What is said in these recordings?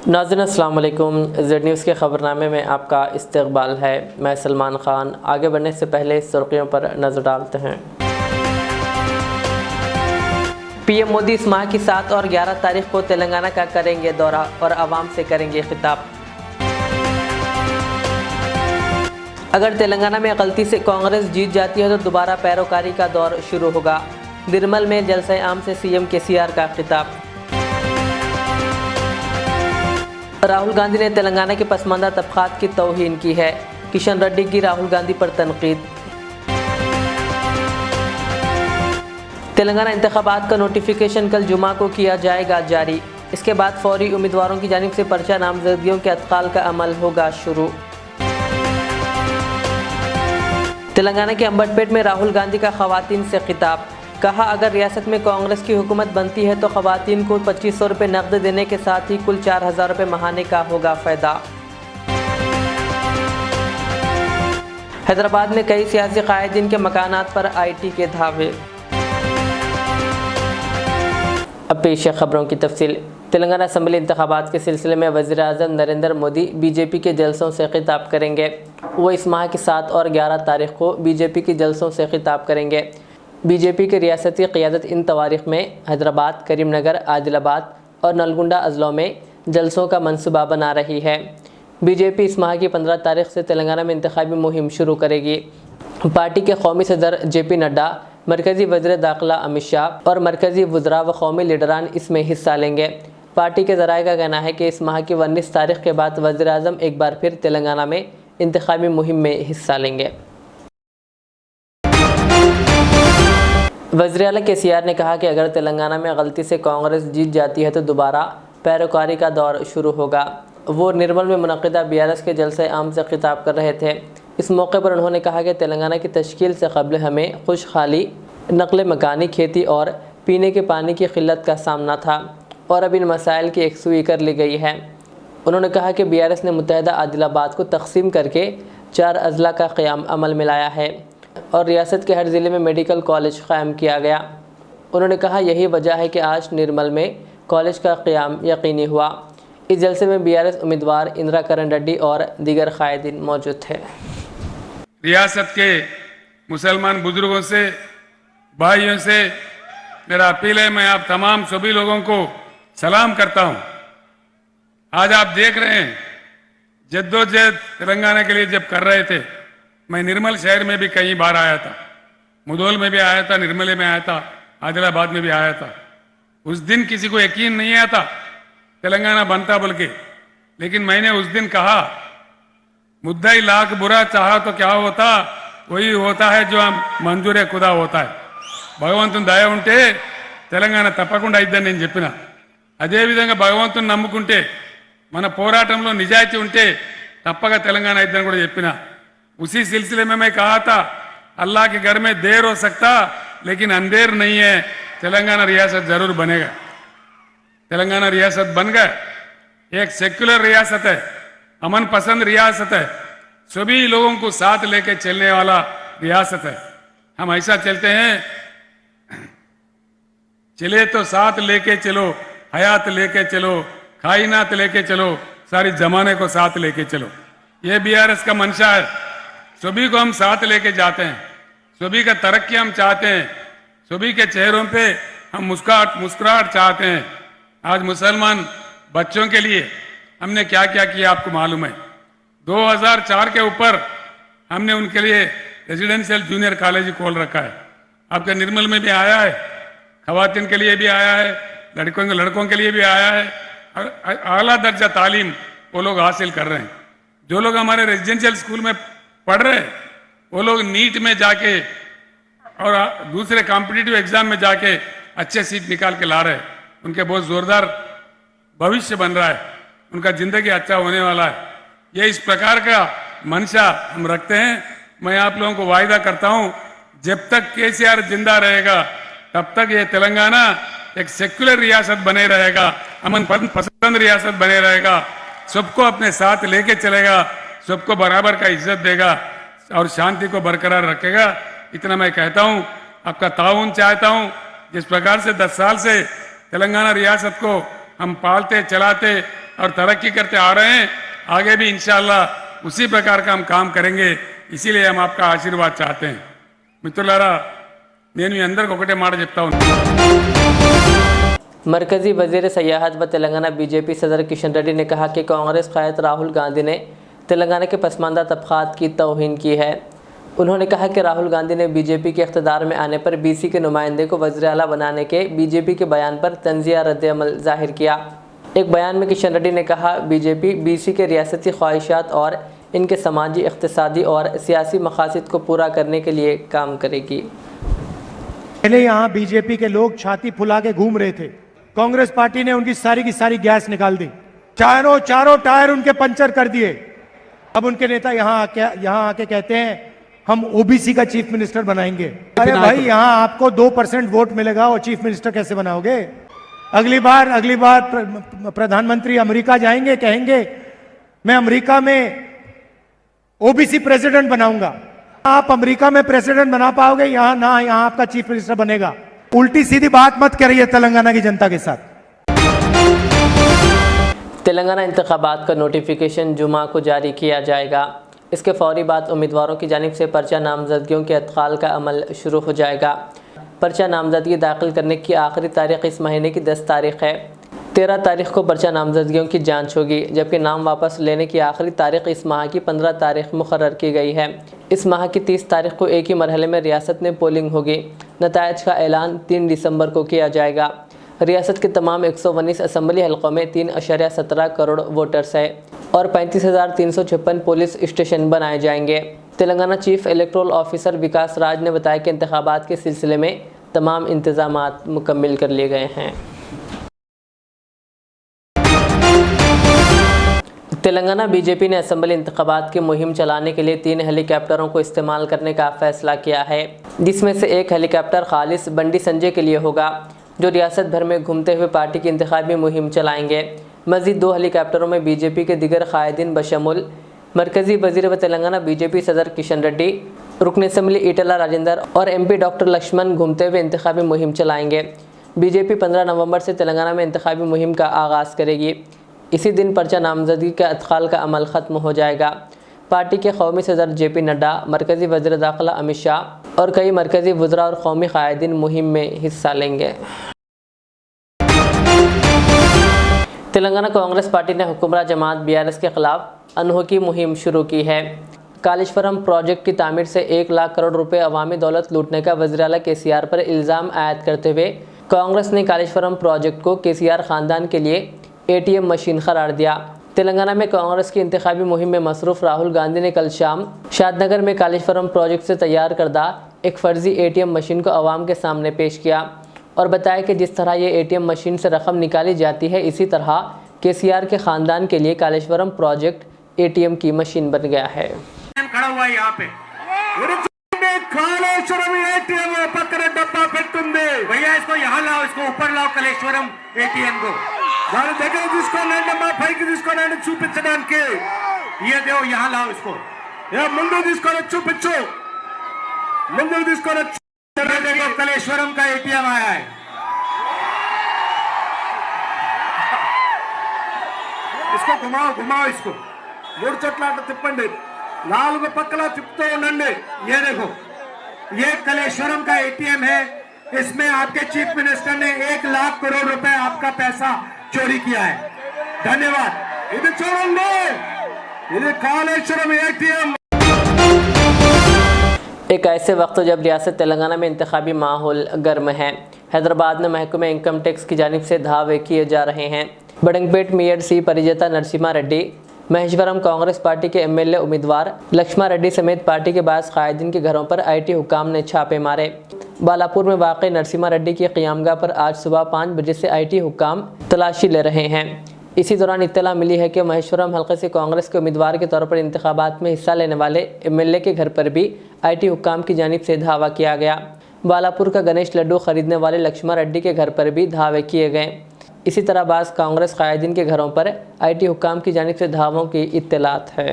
नाज़रीन अस्सलाम वालेकुम। ज़ेड न्यूज़ के ख़बरनामे में आपका इस्तकबाल है। मैं सलमान ख़ान। आगे बढ़ने से पहले सुर्खियों पर नज़र डालते हैं। पीएम मोदी इस माह की 7 और 11 तारीख को तेलंगाना का करेंगे दौरा और आवाम से करेंगे खिताब। अगर तेलंगाना में गलती से कांग्रेस जीत जाती है तो दोबारा पैरोकारी का दौर शुरू होगा। निर्मल में जलसे आम से सीएम केसीआर का खिताब। राहुल गांधी ने तेलंगाना के पसमानदा तबकात की तौहीन की है। किशन रेड्डी की राहुल गांधी पर तनकीद। तेलंगाना इंतखाबात का नोटिफिकेशन कल जुमा को किया जाएगा जारी। इसके बाद फौरी उम्मीदवारों की जानिब से पर्चा नामजदगियों के अतकाल का अमल होगा शुरू। तेलंगाना के अंबटपेट में राहुल गांधी का खवातीन से खिताब। कहा, अगर रियासत में कांग्रेस की हुकूमत बनती है तो खवातीन को 2500 रुपये नकद देने के साथ ही कुल 4000 रुपये महाने का होगा फ़ायदा। हैदराबाद में कई सियासी कायदीन के मकानात पर IT के धावे। अब पेश है खबरों की तफसील। तेलंगाना असम्बली इंतखाबात के सिलसिले में वज़ीर आज़म नरेंद्र मोदी बीजेपी के जलसों से खिताब करेंगे। वो इस माह की 7 और 11 तारीख को बीजेपी के जलसों से खिताब करेंगे। बीजेपी की रियासती क़ियादत इन तवारीख़ में हैदराबाद, करीमनगर, आदिलाबाद और नलगुंडा अजलों में जलसों का मनसूबा बना रही है। बीजेपी इस माह की 15 तारीख से तेलंगाना में इंतखाबी मुहिम शुरू करेगी। पार्टी के कौमी सदर JP नड्डा, मरकज़ी वज़ीर दाखिला अमित शाह और मरकज़ी वज़रा व कौमी लीडरान इसमें हिस्सा लेंगे। पार्टी के ज़राए का कहना है कि इस माह की 19 तारीख के बाद वज़ीर आज़म एक बार फिर तेलंगाना में इंतखाबी मुहिम में हिस्सा लेंगे। वज़ीर आला केसीआर ने कहा कि अगर तेलंगाना में गलती से कांग्रेस जीत जाती है तो दोबारा पैरोकारी का दौर शुरू होगा। वो निर्मल में मुनक़िदा BRS के जलसे आम से खिताब कर रहे थे। इस मौके पर उन्होंने कहा कि तेलंगाना की तश्कील से क़ब्ल हमें खुशहाली, नक़ल मकानी, खेती और पीने के पानी की क़िल्लत का सामना था और अब इन मसाइल की एकसुई कर ली गई है। उन्होंने कहा कि BRS ने मुत्तहिदा आदिलाबाद को तक़सीम करके 4 अज़ला का क़याम अमल में लाया है और रियासत के हर ज़िले में मेडिकल कॉलेज क़ायम किया गया। उन्होंने कहा, यही वजह है कि आज निर्मल में कॉलेज का क़याम यकीनी हुआ। इस जलसे में BRS उम्मीदवार इंदिरा करण रेड्डी और दीगर कायदीन मौजूद थे। रियासत के मुसलमान बुजुर्गों से, भाइयों से मेरा अपील है, मैं आप तमाम सभी लोगों को सलाम करता हूं। आज आप देख रहे हैं जद्दोजहद तेलंगाना के लिए जब कर रहे थे, मैं निर्मल शहर में भी कई बार आया था, मुदोल में भी आया था, निर्मले में आया था, आदिलाबाद में भी आया था। उस दिन किसी को यकीन नहीं आया था तेलंगाना बनता बोल के, लेकिन मैंने उस दिन कहा, मुद्दा ही लाख बुरा चाहा तो क्या होता, वही होता है जो हम मंजूर खुदा होता है। భగవంతుని దయ ఉంటే తెలంగాణ తప్పకుండా అయిద్దని నేను చెప్పిన. అదేవిధంగా భగవంతుని నమ్ముకుంటే మన పోరాటంలో నిజాయితీ ఉంటే తప్పక తెలంగాణ అయిద్దని కూడా చెప్పిన. उसी सिलसिले में मैं कहा था, अल्लाह के घर में देर हो सकता लेकिन अंधेर नहीं है, तेलंगाना रियासत जरूर बनेगा। तेलंगाना रियासत बन गया, एक सेक्युलर रियासत है, अमन पसंद रियासत है, सभी लोगों को साथ लेके चलने वाला रियासत है। हम ऐसा चलते हैं, चले तो साथ लेके चलो, हयात लेके चलो, कायनात लेके चलो, सारी जमाने को साथ लेके चलो। ये BRS का मंशा है। सभी को हम साथ लेके जाते हैं, सभी का तरक्की हम चाहते हैं, सभी के चेहरों पे हम मुस्कुराहट चाहते हैं। आज मुसलमान बच्चों के लिए हमने क्या क्या किया आपको मालूम है। 2004 के ऊपर हमने उनके लिए रेजिडेंशियल जूनियर कॉलेज खोल रखा है। आपके निर्मल में भी आया है, खवातीन के लिए भी आया है, लड़कों के लिए भी आया है। आला दर्जा तालीम वो लोग हासिल कर रहे हैं। जो लोग हमारे रेजिडेंशियल स्कूल में पढ़ रहे, वो लोग नीट में जाके और दूसरे कॉम्पिटिटिव एग्जाम में जाके अच्छे सीट निकाल के ला रहे हैं। उनके बहुत जोरदार भविष्य बन रहा है, उनका जिंदगी अच्छा होने वाला है। ये इस प्रकार का मंशा हम रखते हैं। मैं आप लोगों को वायदा करता हूं, जब तक केसीआर जिंदा रहेगा तब तक ये तेलंगाना एक सेक्युलर रियासत बने रहेगा, अमन पसंद रियासत बने रहेगा, सबको अपने साथ लेके चलेगा, सबको बराबर का इज्जत देगा और शांति को बरकरार रखेगा। इतना मैं कहता हूं, आपका ताउन चाहता हूं। जिस प्रकार से 10 साल से तेलंगाना रियासत को हम पालते चलाते और तरक्की करते आ रहे हैं। आगे भी इंशाअल्लाह उसी प्रकार का हम काम करेंगे। इसीलिए हम आपका आशीर्वाद चाहते हैं। मित्रुलारा, నేను మీ అందరికి ఒకటే మాట చెప్తా ఉన్నాను। मरकजी वजीर सयाहत व तेलंगाना बीजेपी सदर किशन रेड्डी ने कहा कि कांग्रेस कायद राहुल गांधी ने तेलंगाना के पसमानदा तबकात की तौहीन की है। उन्होंने कहा कि राहुल गांधी ने बीजेपी के इख्तिदार में आने पर बीसी के नुमाइंदे को वज़ीर आला बनाने के बीजेपी के बयान पर तंजिया रद्द-ए-अमल जाहिर किया। एक बयान में किशन रेड्डी ने कहा, बीजेपी बीसी के रियासती ख्वाहिशात और इनके समाजी, इक़्तिसादी और सियासी मकासद को पूरा करने के लिए काम करेगी। पहले यहाँ बीजेपी के लोग छाती फुला के घूम रहे थे, कांग्रेस पार्टी ने उनकी सारी की सारी गैस निकाल दी, चारों टायर उनके पंचर कर दिए। अब उनके नेता यहाँ आके कहते हैं हम ओबीसी का चीफ मिनिस्टर बनाएंगे। अरे भाई, यहाँ आपको 2% वोट मिलेगा और चीफ मिनिस्टर कैसे बनाओगे? अगली बार प्रधानमंत्री अमेरिका जाएंगे, कहेंगे मैं अमेरिका में ओबीसी प्रेसिडेंट बनाऊंगा। आप अमेरिका में प्रेसिडेंट बना पाओगे? यहाँ आपका चीफ मिनिस्टर बनेगा। उल्टी सीधी बात मत करिए तेलंगाना की जनता के साथ। तेलंगाना इंतखाबात का नोटिफिकेशन जुमा को जारी किया जाएगा। इसके फौरी बाद उम्मीदवारों की जानिब से पर्चा नामजदगियों के अदखाल का अमल शुरू हो जाएगा। पर्चा नामजदगी दाखिल करने की आखिरी तारीख इस महीने की 10 तारीख है। 13 तारीख को पर्चा नामजदगियों की जांच होगी, जबकि नाम वापस लेने की आखिरी तारीख इस माह की 15 तारीख मुकर्रर की गई है। इस माह की 30 तारीख को एक ही मरहले में रियासत में पोलिंग होगी। नतायज का ऐलान 3 दिसंबर को किया जाएगा। रियासत के तमाम 119 असम्बली हलकों में 3.17 करोड़ वोटर्स है और 35,356 पुलिस स्टेशन बनाए जाएंगे। तेलंगाना चीफ इलेक्टोरल ऑफिसर विकास राज ने बताया कि इंतखाबात के सिलसिले में तमाम इंतजामात मुकम्मिल कर लिए गए हैं। तेलंगाना बीजेपी ने असम्बली इंतखाबात की मुहिम चलाने के लिए 3 हेलीकॉप्टरों को इस्तेमाल करने का फैसला किया है, जिसमें से एक हेलीकॉप्टर खालिस बंडी संजय के लिए होगा, जो रियासत भर में घूमते हुए पार्टी की इंतखाबी मुहिम चलाएंगे। मज़ीद 2 हेलीकॉप्टरों में बीजेपी के दिगर कायदीन बशमुल मरकज़ी वज़ीर व तेलंगाना बीजेपी सदर किशन रेड्डी, रुकन असम्बली ईटला राजेंद्र और MP डॉक्टर लक्ष्मण घूमते हुए इंतखाबी मुहिम चलाएंगे। बीजेपी 15 नवंबर से तेलंगाना में इंतखाबी मुहिम का आगाज़ करेगी। इसी दिन पर्चा नामजदगी के अदखाल का अमल ख़त्म हो जाएगा। पार्टी के कौमी सदर JP नड्डा, मरकज़ी वज़ीर दाखिला अमित शाह और कई मरकज़ी वज़रा और कौमी कायदीन मुहिम में हिस्सा लेंगे। तेलंगाना कांग्रेस पार्टी ने हुक्मरान जमात BRS के खिलाफ अनोखी मुहिम शुरू की है। कालेश्वरम प्रोजेक्ट की तामीर से 1 लाख करोड़ रुपए अवामी दौलत लूटने का वज़ीर आला KCR पर इल्ज़ाम आयद करते हुए कांग्रेस ने कालेश्वरम प्रोजेक्ट को KCR ख़ानदान के लिए ATM मशीन करार दिया। तेलंगाना में कांग्रेस की इंतखाबी मुहिम में मसरूफ़ राहुल गांधी ने कल शाम शादनगर में कालेश्वरम प्रोजेक्ट से तैयार करदा एक फ़र्जी ATM मशीन को अवाम के सामने पेश किया और बताया कि जिस तरह ये ATM मशीन से रकम निकाली जाती है, इसी तरह KCR के ख़ानदान के लिए कालेश्वरम प्रोजेक्ट ATM की मशीन बन गया है। खड़ा हुआ है यहाँ पे कालेश्वरम ATM पकड़ डब्बा पेट्टुंदे भैया, इसको यहाँ लाओ, इसको ऊपर लाओ कालेश्वरम ATM को దాని దగ్గర తీసుకోనండి, మా పైకి తీసుకోనండి చూపించడానికి। ये देओ, यहाँ लाओ इसको, ముందు తీసుకొని చూపించు, ముందు తీసుకొని देखो कालेश्वरम का ATM आया है। इसको घुमाओ इसको 3 చోట్ల అట్లా తిప్పండి, 4 పక్కల తిప్పుతూ ఉండండి। ये देखो, ये कालेश्वरम का ATM है। इसमें आपके चीफ मिनिस्टर ने 1 लाख करोड़ रुपए आपका पैसा चोरी किया है। धन्यवाद। ఇది చూడండి, ఇది కాళేశ్వరం ATM। एक ऐसे वक्त जब रियासत तेलंगाना में इंतखाबी माहौल गर्म है, हैदराबाद में महकमे इनकम टैक्स की जानिब से दावे किए जा रहे हैं। Badangpet mayor C Parijata Narasimha Reddy, Maheshwaram Congress party के MLA उम्मीदवार लक्ष्मा रेड्डी समेत पार्टी के बाज़ कायदीन के घरों पर IT हुक्काम ने छापे मारे। बालापुर में वाक़ई नरसिम्हा रेड्डी की क़ियामगाह पर आज सुबह 5 बजे से IT हुक्काम तलाशी ले रहे हैं। इसी दौरान इत्तला मिली है कि महेश्वरम हल्के से कांग्रेस के उम्मीदवार के तौर पर इंतखाबात में हिस्सा लेने वाले MLA के घर पर भी IT हुक्काम की जानिब से धावा किया गया। बालापुर का गणेश लड्डू खरीदने वाले लक्ष्मा रेड्डी के घर पर भी धावे किए गए। इसी तरह बाज़ कांग्रेस कायदीन के घरों पर IT हुक्काम की जानिब से धावों की इत्तलात है।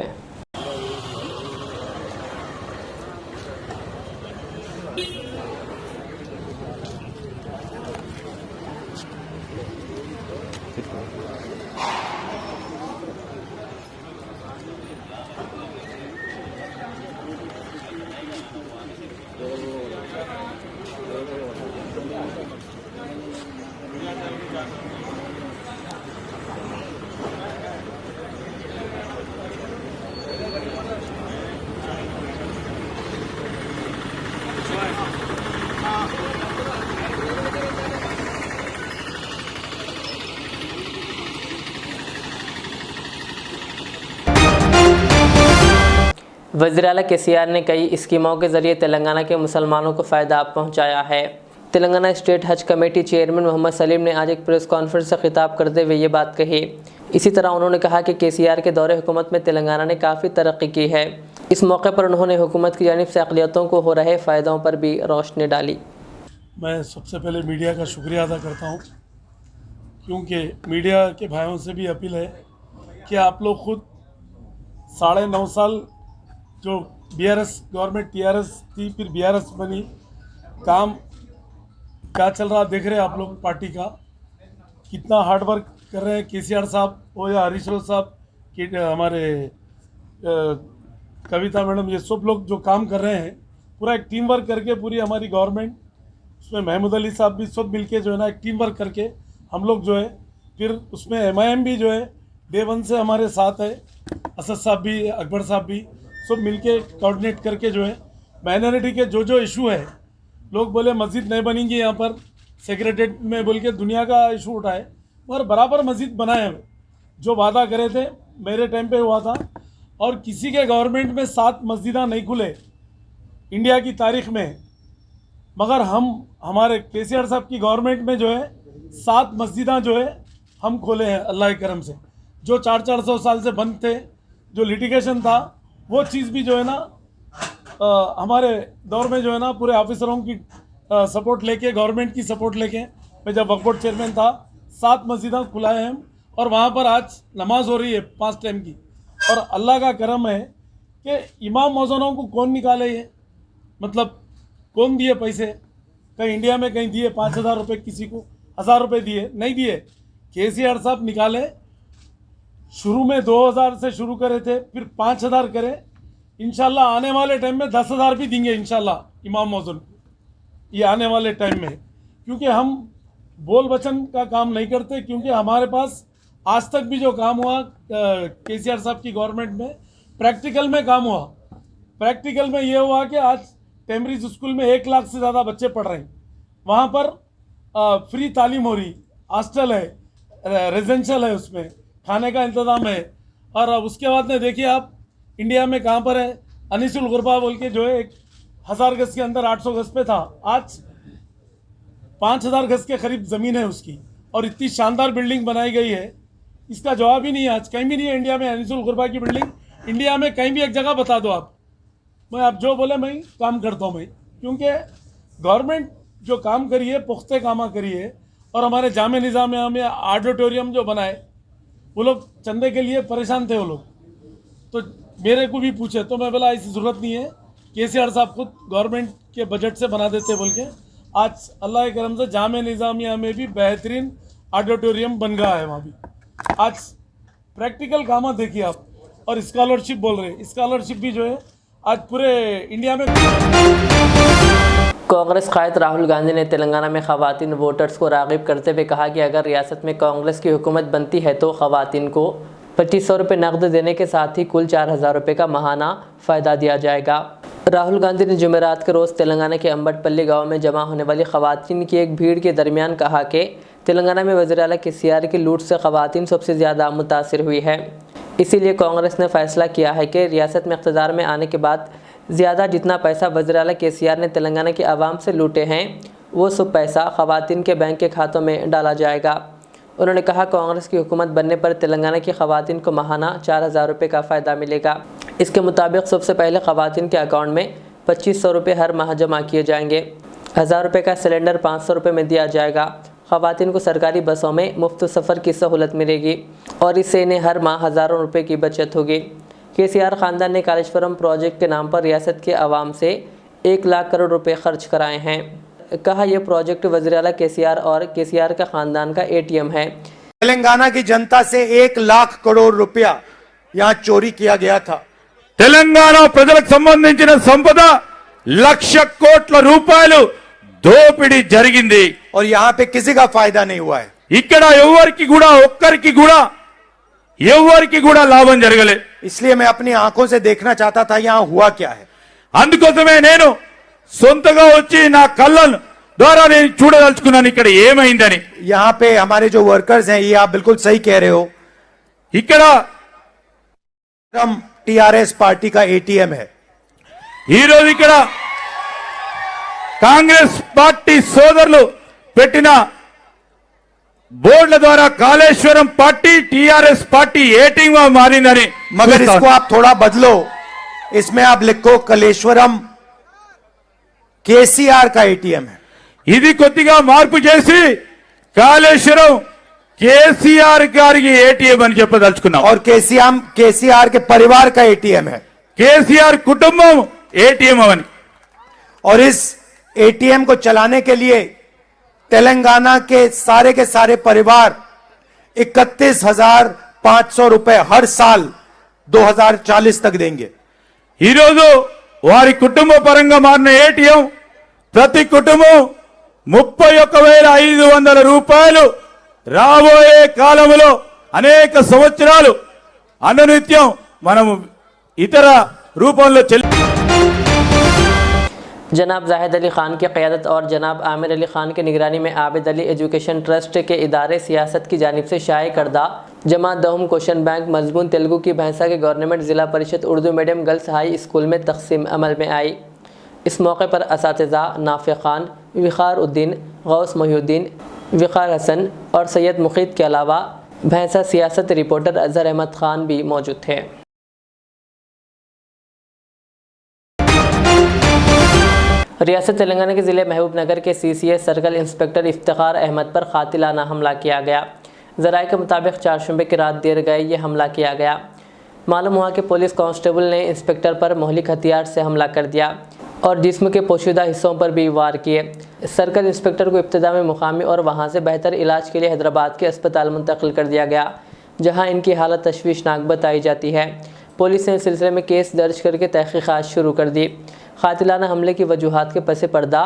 वज़ीर आला केसीआर ने कई स्कीमों के जरिए तेलंगाना के मुसलमानों को फ़ायदा पहुंचाया है। तेलंगाना स्टेट हज कमेटी चेयरमैन मोहम्मद सलीम ने आज एक प्रेस कॉन्फ्रेंस से खिताब करते हुए ये बात कही। इसी तरह उन्होंने कहा कि केसीआर के दौरे हुकूमत में तेलंगाना ने काफ़ी तरक्की की है। इस मौके पर उन्होंने हुकूमत की जानिब से अक़लियतों को हो रहे फ़ायदों पर भी रोशनी डाली। मैं सबसे पहले मीडिया का शुक्रिया अदा करता हूँ, क्योंकि मीडिया के भाइयों से भी अपील है कि आप लोग खुद 9.5 साल जो बीआरएस गवर्नमेंट टीआरएस थी, फिर बीआरएस बनी, काम क्या चल रहा देख रहे हैं आप लोग। पार्टी का कितना हार्ड वर्क कर रहे हैं केसीआर साहब हो या हरीश राव साहब, कि हमारे कविता मैडम, ये सब लोग जो काम कर रहे हैं, पूरा एक टीम वर्क करके पूरी हमारी गवर्नमेंट, उसमें महमूद अली साहब भी सब मिलके जो है ना एक टीम वर्क करके हम लोग जो है, फिर उसमें एमआईएम भी जो है डे 1 से हमारे साथ है, असद साहब भी, अकबर साहब भी, सब मिलके कोऑर्डिनेट करके जो है माइनॉरिटी के जो इशू है, लोग बोले मस्जिद नहीं बनेंगी यहाँ पर सेक्रेटरीट में बोल के दुनिया का इशू उठाए, मगर बराबर मस्जिद बनाए हैं। जो वादा करे थे मेरे टाइम पे हुआ था, और किसी के गवर्नमेंट में 7 मस्जिदा नहीं खुले इंडिया की तारीख में, मगर हमारे केसीआर साहब की गवर्नमेंट में जो है 7 मस्जिदा जो है हम खोले हैं अल्लाह के करम से। जो 400 साल से बंद थे, जो लिटिगेशन था, वो चीज़ भी जो है ना हमारे दौर में जो है ना पूरे ऑफिसरों की सपोर्ट लेके, गवर्नमेंट की सपोर्ट लेके, मैं जब वक्फ बोर्ड चेयरमैन था, 7 मस्जिदा खुलाए हैं और वहाँ पर आज नमाज हो रही है 5 टाइम की। और अल्लाह का करम है कि इमाम मौज़ूनों को कौन निकाले, ये मतलब कौन दिए पैसे, कहीं इंडिया में कहीं दिए 5,000 रुपये, किसी को 1,000 रुपये दिए, नहीं दिए। केसीआर साहब निकाले, शुरू में 2,000 से शुरू करे थे, फिर 5,000 करे। इंशाल्लाह आने वाले टाइम में 10,000 भी देंगे इंशाल्लाह इमाम मौज़ून को, ये आने वाले टाइम में। क्योंकि हम बोल वचन का काम नहीं करते, क्योंकि हमारे पास आज तक भी जो काम हुआ केसीआर साहब की गवर्नमेंट में, प्रैक्टिकल में काम हुआ। प्रैक्टिकल में ये हुआ कि आज टेम्ब्रिज स्कूल में 1 लाख से ज़्यादा बच्चे पढ़ रहे हैं, वहाँ पर फ्री तालीम हो रही, हॉस्टल है, रेजिडेंशियल है, उसमें खाने का इंतज़ाम है। और उसके बाद में देखिए आप इंडिया में कहाँ पर है, अनीसुल गुरबा बोल के जो है 1000 गज के अंदर 800 गज पे था, आज 5000 गज के करीब ज़मीन है उसकी, और इतनी शानदार बिल्डिंग बनाई गई है, इसका जवाब ही नहीं है। आज कहीं भी नहीं है इंडिया में अनीसुल गुरबा की बिल्डिंग। इंडिया में कहीं भी एक जगह बता दो आप, मैं आप जो बोले मैं काम करता हूँ मैं, क्योंकि गवर्नमेंट जो काम करी है पुख्ते कामा करी है। और हमारे जामे निज़ामिया में ऑडिटोरियम जो बनाए, वो लोग चंदे के लिए परेशान थे वो लोग, तो मेरे को भी पूछे तो मैं बोला ऐसी ज़रूरत नहीं है, केसीआर साहब खुद गवर्नमेंट के बजट से बना देते बोल के। आज अल्लाह के करम से जामे निज़ामिया में भी बेहतरीन ऑडिटोरियम बन गया है वहाँ भी। आज प्रैक्टिकल काम देखिए आप, और स्कॉलरशिप बोल रहे हैं, स्कॉलरशिप भी जो है आज पूरे इंडिया में। कांग्रेस कायद राहुल गांधी ने तेलंगाना में ख़वातीन वोटर्स को राग़िब करते हुए कहा कि अगर रियासत में कांग्रेस की हुकूमत बनती है तो ख़वातीन को 2500 रुपये नकद देने के साथ ही कुल 4,000 रुपये का माहाना फ़ायदा दिया जाएगा। राहुल गांधी ने जुमेरात के रोज़ तेलंगाना के अम्बटपल्ली गाँव में जमा होने वाली ख़वातीन की एक भीड़ के दरमियान कहा कि तेलंगाना में वज़ीर आला केसीआर की लूट से ख़वातीन सबसे ज़्यादा मुतासिर हुई है। इसीलिए कांग्रेस ने फ़ैसला किया है कि रियासत में इक़्तिदार में आने के बाद ज़्यादा जितना पैसा वज़ीर आला केसीआर ने तेलंगाना की आवाम से लूटे हैं, वो सब पैसा ख़वातीन के बैंक के खातों में डाला जाएगा। उन्होंने कहा कांग्रेस की हुकूमत बनने पर तेलंगाना की ख़वातीन को माहाना 4,000 रुपये का फ़ायदा मिलेगा। इसके मुताबिक सबसे पहले ख़वातीन के अकाउंट में 2500 रुपये हर माह जमा किए जाएंगे। 1000 रुपये का सिलेंडर 500 रुपये में दिया जाएगा। ख़वातीन को सरकारी बसों में मुफ्त सफ़र की सहूलत मिलेगी और इससे इन्हें हर माह हज़ारों रुपये की बचत होगी। केसीआर ख़ानदान ने कालेश्वरम प्रोजेक्ट के नाम पर रियासत के अवाम से 1 लाख करोड़ रुपए खर्च कराए हैं। कहा यह प्रोजेक्ट वज़ीर आला केसीआर और केसीआर का ख़ानदान का ATM है। तेलंगाना की जनता से 1 लाख करोड़ रुपया यहाँ चोरी किया गया था। తెలంగాణ ప్రజలకు సంబంధించిన సంపద 1,00,000 కోట్ల రూపాయలు దోపిడీ జరిగింది। और यहाँ पे किसी का फायदा नहीं हुआ है। ఇక్కడ ఒక్కరికి కూడా లాభం జరగలే। इसलिए मैं अपनी आंखों से देखना चाहता था यहाँ हुआ क्या है। అందుకోసమే నేను సొంతగా వచ్చి నా కళ్ళ ద్వారా నేను చూడదలుచుకున్నాను ఇక్కడ ఏమైందని। यहाँ पे हमारे जो वर्कर्स हैं, ये आप बिल्कुल सही कह रहे हो, ఇక్కడ हम टीआरएस पार्टी का एटीएम है। ఈ రోజు ఇక్కడ కాంగ్రెస్ పార్టీ సోదరులు పెట్టిన బోర్డుల ద్వారా Kaleshwaram party TRS party ATM గా మారిందని मगर इसको आप थोड़ा बदलो, इसमें आप लिखो कलेश्वरम केसीआर का एटीएम है। ఇది కొద్దిగా మార్పు చేసి కాళేశ్వరం కేసీఆర్ గారికి ఏటీఎం అని చెప్పదలుచుకున్నాం। और केसीआर के परिवार का एटीएम है। కేసీఆర్ కుటుంబం ఏటీఎం అని। और इस एटीएम को चलाने के लिए तेलंगाना के सारे परिवार 31,500 रुपए हर साल 2040 तक देंगे। ఈ రోజు వారి కుటుంబ పరంగా మారిన ఏటీఎం ప్రతి కుటుంబం 31,500 రూపాయలు రాబోయే కాలంలో అనేక సంవత్సరాలు అనునిత్యం మనము ఇతర రూపంలో जनाब जाहिद अली ख़ान की क़यादत और जनाब आमिर अली ख़ान की निगरानी में आबिद अली एजुकेशन ट्रस्ट के इदारे सियासत की जानिब से शाये करदा जमात दहम क्वेश्चन बैंक मजमून तेलुगु की भैंसा के गवर्नमेंट ज़िला परिषद Urdu medium girls high school में तकसीम अमल में आई। इस मौके पर असातिज़ा नाफ़े ख़ान, विखार उद्दीन, गौस मोहिउद्दीन, विखार हसन और सैयद मुखीद के अलावा भैंसा सियासत रिपोर्टर अजहर अहमद ख़ान भी मौजूद थे। रियासत तेलंगाना के ज़िले महबूब नगर के CCS circle inspector Iftikhar Ahmed पर कातिलाना हमला किया गया। ज़राए के मुताबिक 4 शुबे की रात देर गए ये हमला किया गया। मालूम हुआ कि पुलिस कांस्टेबल ने इंस्पेक्टर पर मोहलिक हथियार से हमला कर दिया और जिस्म के पोशीदा हिस्सों पर भी वार किए। सर्कल इंस्पेक्टर को इब्तिदा में मुकामी और वहाँ से बेहतर इलाज के लिए हैदराबाद के अस्पताल मुंतकिल कर दिया गया, जहाँ इनकी हालत तशवीशनाक बताई जाती है। पुलिस ने इस सिलसिले में केस दर्ज करके तहकीकात शुरू कर दी। कातिलाना हमले की वजूहात के पस पर्दा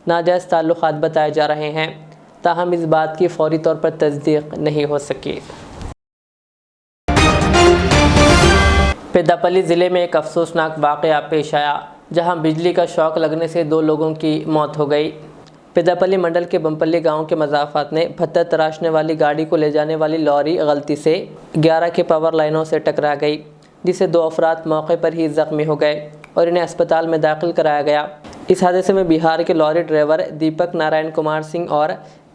नाजायज़ ताल्लुकात बताए जा रहे हैं, ताहम इस बात की फौरी तौर पर तस्दीक नहीं हो सकी। पेद्दापल्ली ज़िले में एक अफसोसनाक वाक़या पेश आया, जहां बिजली का शॉक लगने से 2 लोगों की मौत हो गई। पेद्दापल्ली मंडल के बम्पल्ली गांव के मज़ाफ़ात ने पत्थर तराशने वाली गाड़ी को ले जाने वाली लॉरी गलती से 11 के पावर लाइनों से टकरा गई, जिससे 2 अफराद मौके पर ही ज़ख्मी हो गए और इन्हें अस्पताल में दाखिल कराया गया। इस हादसे में बिहार के लॉरी ड्राइवर दीपक नारायण कुमार सिंह और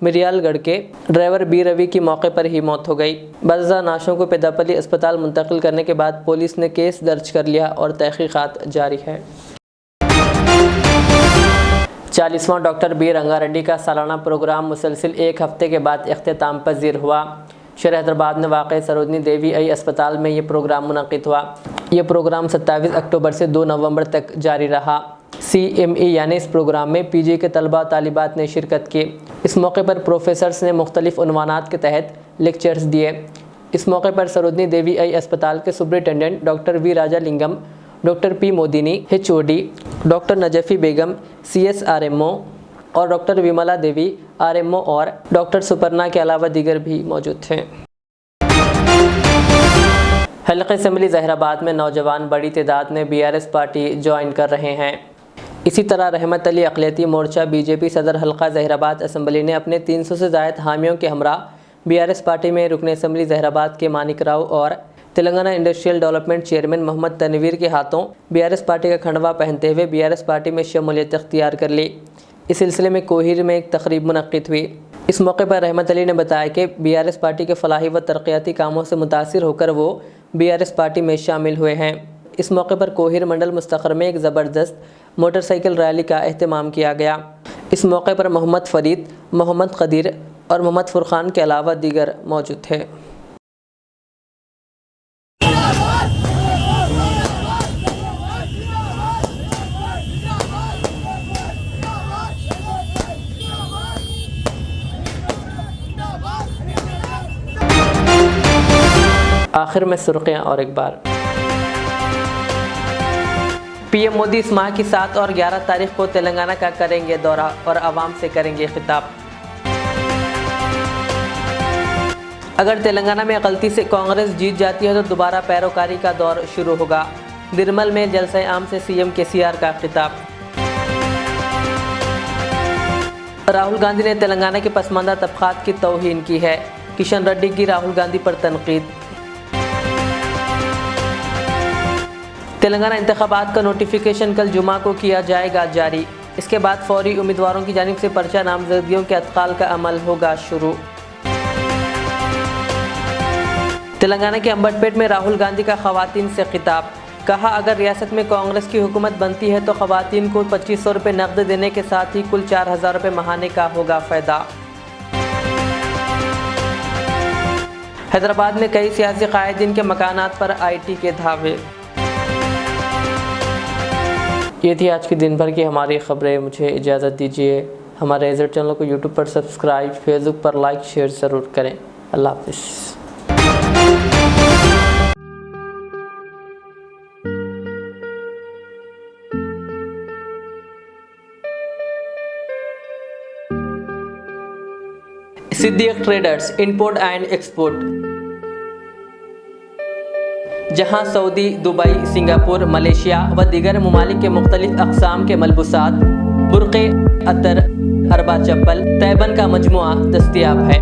मिरियालगढ़ के ड्राइवर बी रवि की मौके पर ही मौत हो गई। बाज़ा नाशों को पेद्दापल्ली अस्पताल मुंतकिल करने के बाद पुलिस ने केस दर्ज कर लिया और तहकीकात जारी है। 40वां डॉक्टर बी रंगारेड्डी का सालाना प्रोग्राम मुसलसिल 1 हफ्ते के बाद इख्तिताम पजीर हुआ। शहर हैदराबाद में वाक़ सरोजनी देवी आई अस्पताल में ये प्रोग्राम मुनक़िद हुआ। यह प्रोग्राम 27 अक्टूबर से 2 नवंबर तक जारी रहा। CME यानी इस प्रोग्राम में PG के तलबा तालिबात ने शिरकत की। इस मौके पर प्रोफेसर्स ने मुख्तलिफ उन्वानात के तहत लेक्चर्स दिए। इस मौके पर सरोजनी देवी आई अस्पताल के superintendent doctor V Rajalingam, doctor P Modini HOD, doctor Najafi Begum CSRMO और डॉक्टर विमला देवी RMO और डॉक्टर सुपर्णा के अलावा दीगर भी मौजूद थे। हल्क़े असम्बली ज़हीराबाद में नौजवान बड़ी तादाद में BRS पार्टी ज्वाइन कर रहे हैं। इसी तरह रहमत अली अक़लियती मोर्चा BJP सदर हल्का ज़हीराबाद असम्बली ने अपने 300 से ज़ायद हामियों के हमरा BRS पार्टी में रुकन असम्बली ज़हीराबाद के मानिक राव और Telangana industrial development chairman Mohammed Tanveer के हाथों BRS पार्टी का खंडवा पहनते हुए BRS पार्टी में शमूलियत इख्तियार कर ली। इस सिलसिले में कोहिर में एक तकरीब मुनक़्क़िद हुई। इस मौके पर रहमत अली ने बताया कि BRS पार्टी के फलाही व तरक्याती कामों से मुतासिर होकर वो BRS पार्टी में शामिल हुए हैं। इस मौके पर कोहिर मंडल मुस्तक़र में एक ज़बरदस्त मोटरसाइकिल रैली का एहतमाम किया गया। इस मौके पर मोहम्मद फ़रीद, मोहम्मद क़दीर और मोहम्मद फ़ुरक़ान के अलावा दीगर मौजूद थे। आखिर में सुर्खियाँ और एक बार। PM मोदी इस माह की 7 और 11 तारीख को तेलंगाना का करेंगे दौरा और आवाम से करेंगे खिताब। अगर तेलंगाना में गलती से कांग्रेस जीत जाती है तो दोबारा पैरोकारी का दौर शुरू होगा। निर्मल में जलसे आम से CM KCR का खिताब। राहुल गांधी ने तेलंगाना के पसमानदा तबकात की तौहीन की है। किशन रेड्डी की राहुल गांधी पर तनकीद। तेलंगाना इंतखाबात का नोटिफिकेशन कल जुमा को किया जाएगा जारी। इसके बाद फौरी उम्मीदवारों की जानिब से पर्चा नामजदगियों के अतकाल का अमल होगा शुरू। तेलंगाना के अंबटपेट में राहुल गांधी का खवातीन से खिताब। कहा, अगर रियासत में कांग्रेस की हुकूमत बनती है तो खवातीन को 2500 रुपये नकद देने के साथ ही कुल 4000 रुपये महाने का होगा फ़ायदा। हैदराबाद में कई सियासी कायदीन के मकानात पर IT के धावे। ये थी आज की दिन भर की हमारी खबरें। मुझे इजाज़त दीजिए। हमारे एज़र चैनल को YouTube पर सब्सक्राइब, फेसबुक पर लाइक शेयर ज़रूर करें। अल्लाह हाफ़िज़। Siddique traders import and export, जहां सऊदी, दुबई, सिंगापुर, मलेशिया व दीगर ममालिक के मुख्तलिफ अक़साम के मलबूसात, बुर्क़े, अतर, अरबा चप्पल, तैबन का मजमुआ दस्तयाब है।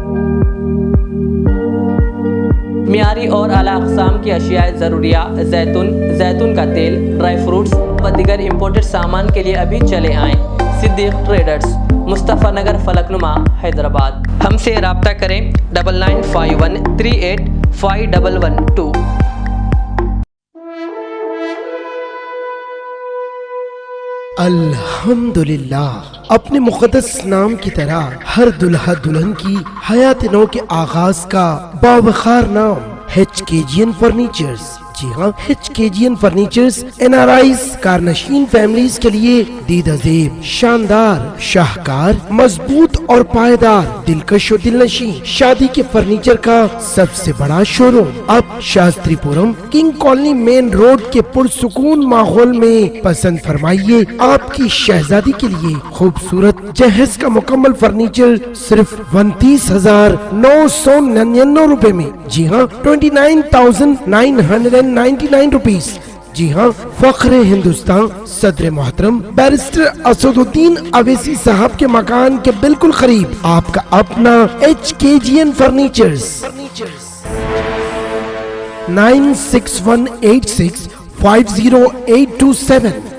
मियारी और आला अक़साम की अशियाए ज़रूरिया, जैतून का तेल, ड्राई फ्रूट्स व दीगर इम्पोर्टेड सामान के लिए अभी चले आएँ। सिद्दीक ट्रेडर्स, मुस्तफ़ा नगर, फलकनुमा, हैदराबाद। हमसे रब्ता करें 9951385112। अल्हम्दुलिल्लाह। अपने मुक़द्दस नाम की तरह हर दुल्हा दुल्हन की हयात नौ के आगाज का बावखार नाम HKGN फर्नीचर्स। जी हाँ, HKGN फर्नीचर्स NRIs कारनशीन फैमिलीज के लिए दीदाजेब, शानदार, शाहकार, मजबूत और पायदार, दिलकश और दिलनशीं शादी के फर्नीचर का सबसे बड़ा शोरूम अब Shastripuram king colony main road के पुरसुकून माहौल में। पसंद फरमाइए आपकी शहजादी के लिए खूबसूरत जहेज का मुकम्मल फर्नीचर सिर्फ 29,999 रुपए में। जी हाँ, 29,999 रुपीज। जी हाँ, फख्र हिंदुस्तान सदर मोहतरम बैरिस्टर असदुद्दीन अवैसी साहब के मकान के बिल्कुल करीब आपका अपना HKGN फर्नीचर्स। 9618650827